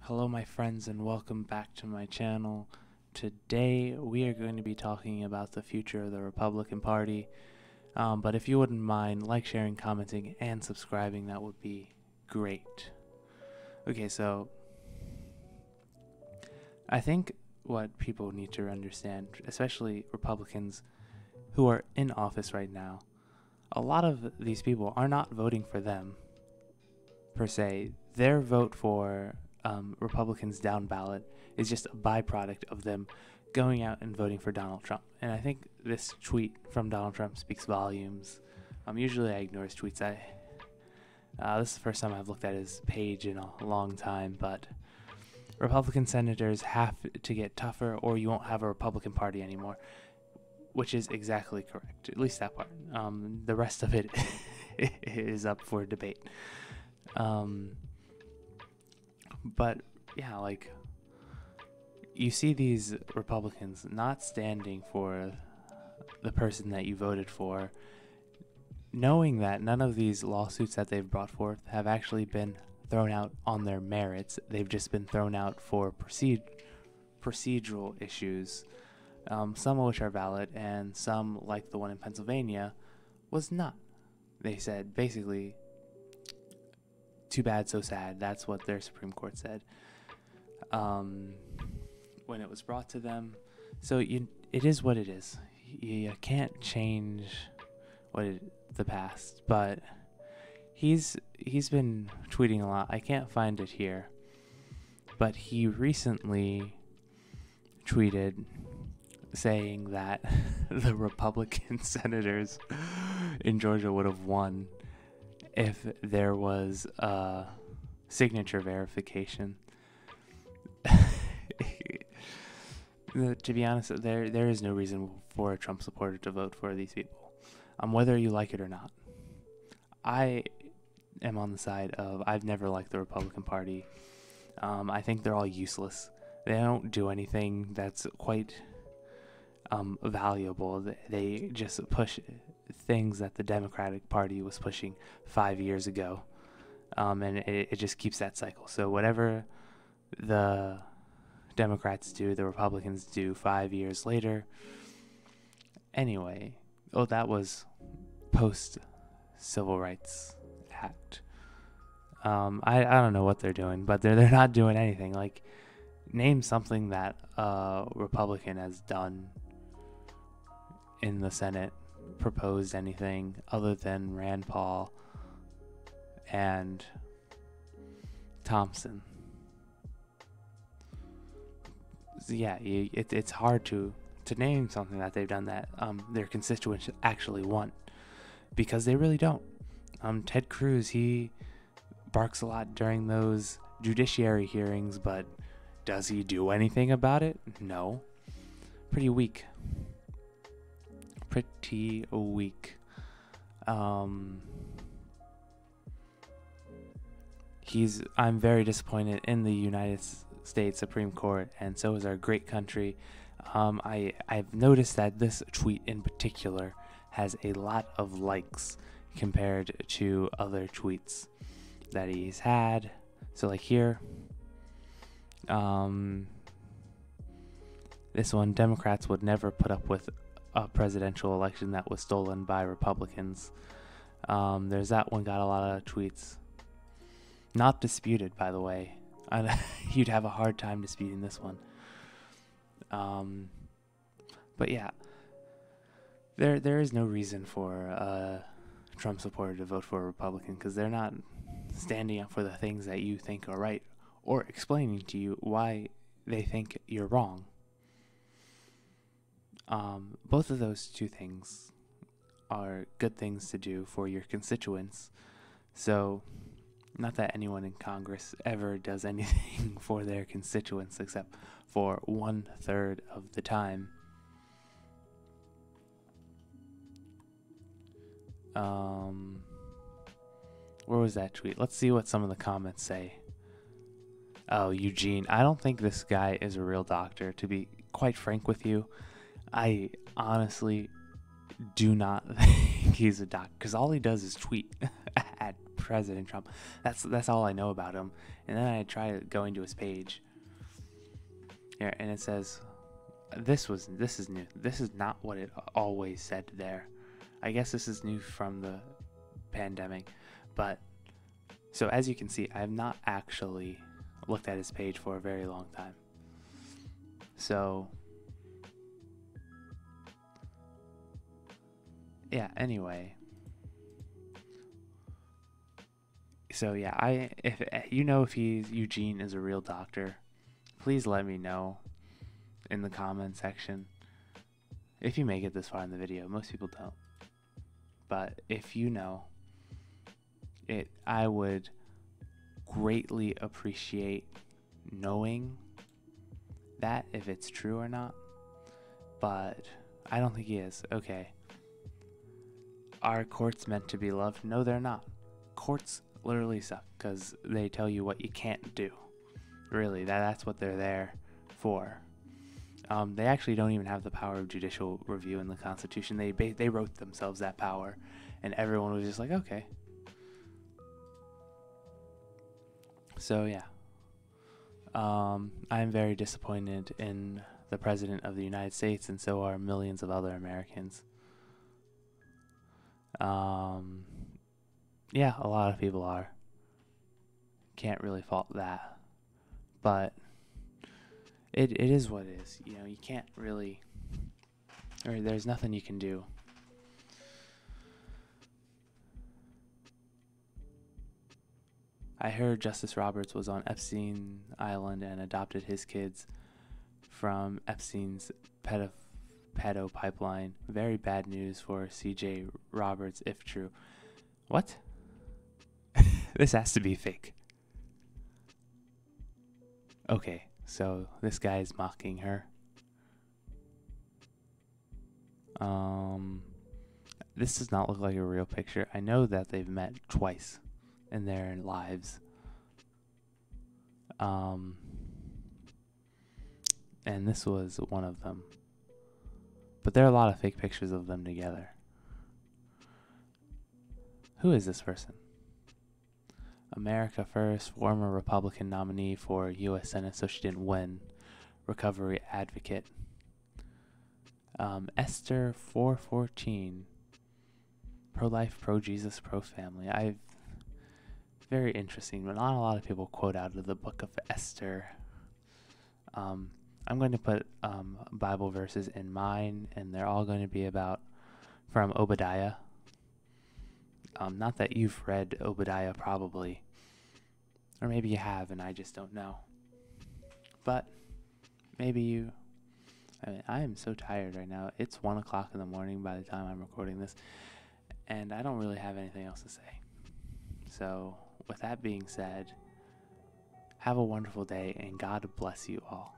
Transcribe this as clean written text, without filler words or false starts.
Hello my friends and welcome back to my channel. Today we are going to be talking about the future of the Republican Party. But if you wouldn't mind sharing, commenting, and subscribing, that would be great. Okay, so I think what people need to understand, especially Republicans who are in office right now, a lot of these people are not voting for them per se. Their vote for Republicans down ballot is just a byproduct of them going out and voting for Donald Trump. And I think this tweet from Donald Trump speaks volumes. Usually I ignore his tweets. This is the first time I've looked at his page in a long time, but Republican senators have to get tougher or you won't have a Republican Party anymore, which is exactly correct, at least that part. The rest of it is up for debate. But yeah, you see these Republicans not standing for the person that you voted for, knowing that none of these lawsuits that they've brought forth have actually been thrown out on their merits. They've just been thrown out for procedural issues, some of which are valid, and some, like the one in Pennsylvania, was not. They said, basically, too bad, so sad. That's what their Supreme Court said when it was brought to them. So it is what it is. You can't change the past. But he's been tweeting a lot. I can't find it here, but he recently tweeted saying that the Republican senators in Georgia would have won if there was a signature verification. To be honest, there is no reason for a Trump supporter to vote for these people, whether you like it or not. I am on the side of I've never liked the Republican Party. I think they're all useless. They don't do anything that's quite valuable. They just push things that the Democratic Party was pushing 5 years ago, and it just keeps that cycle. So whatever the Democrats do, the Republicans do 5 years later. Anyway, that was post Civil Rights Act. I don't know what they're doing, but they're not doing anything. Name something that a Republican has done in the Senate, proposed anything other than Rand Paul and Thompson. So yeah, it's hard to name something that they've done that their constituents actually want, because they really don't. Ted Cruz, he barks a lot during those judiciary hearings, but does he do anything about it? No. Pretty weak. I'm very disappointed in the United States Supreme Court, and so is our great country. I've noticed that this tweet in particular has a lot of likes compared to other tweets that he's had. So here, this one, Democrats would never put up with a presidential election that was stolen by Republicans. There's that one, got a lot of tweets. Not disputed, by the way. You'd have a hard time disputing this one. But yeah, there is no reason for a Trump supporter to vote for a Republican, because they're not standing up for the things that you think are right or explaining to you why they think you're wrong. Both of those two things are good things to do for your constituents. So, not that anyone in Congress ever does anything for their constituents except for 1/3 of the time. Where was that tweet? Let's see what some of the comments say. Oh, Eugene. I don't think this guy is a real doctor, to be quite frank with you. I honestly do not think he's a doctor, because all he does is tweet at President Trump. That's all I know about him. And then I try going to his page. Yeah, and it says, this is new. This is not what it always said there. I guess this is new from the pandemic. But, so as you can see, I have not actually looked at his page for a very long time. So, yeah, anyway. So yeah, if Eugene is a real doctor, please let me know in the comment section. If you make it this far in the video, most people don't. But if you know it, I would greatly appreciate knowing that, if it's true or not. But I don't think he is. Okay. Are courts meant to be loved? No, they're not. Courts literally suck because they tell you what you can't do. Really, that's what they're there for. They actually don't even have the power of judicial review in the Constitution. They wrote themselves that power, and everyone was just like, okay. So yeah, I'm very disappointed in the President of the United States, and so are millions of other Americans. Yeah, a lot of people are. Can't really fault that, but it is what it is. You know, you can't really, or there's nothing you can do. I heard Justice Roberts was on Epstein Island and adopted his kids from Epstein's pedo pipeline. Very bad news for CJ Roberts if true. What? This has to be fake. Okay, so this guy is mocking her. This does not look like a real picture. I know that they've met twice in their lives. And this was one of them. But there are a lot of fake pictures of them together. Who is this person? America First, former Republican nominee for U.S. Senate, so she didn't win. Recovery advocate. Aster 414. Pro-life, pro-Jesus, pro-family. Very interesting, but not a lot of people quote out of the book of Esther. I'm going to put Bible verses in mine, and they're all going to be from Obadiah. Not that you've read Obadiah, probably. Or maybe you have, and I just don't know. But maybe you. I am so tired right now. It's 1 o'clock in the morning by the time I'm recording this, and I don't really have anything else to say. So, with that being said, have a wonderful day, and God bless you all.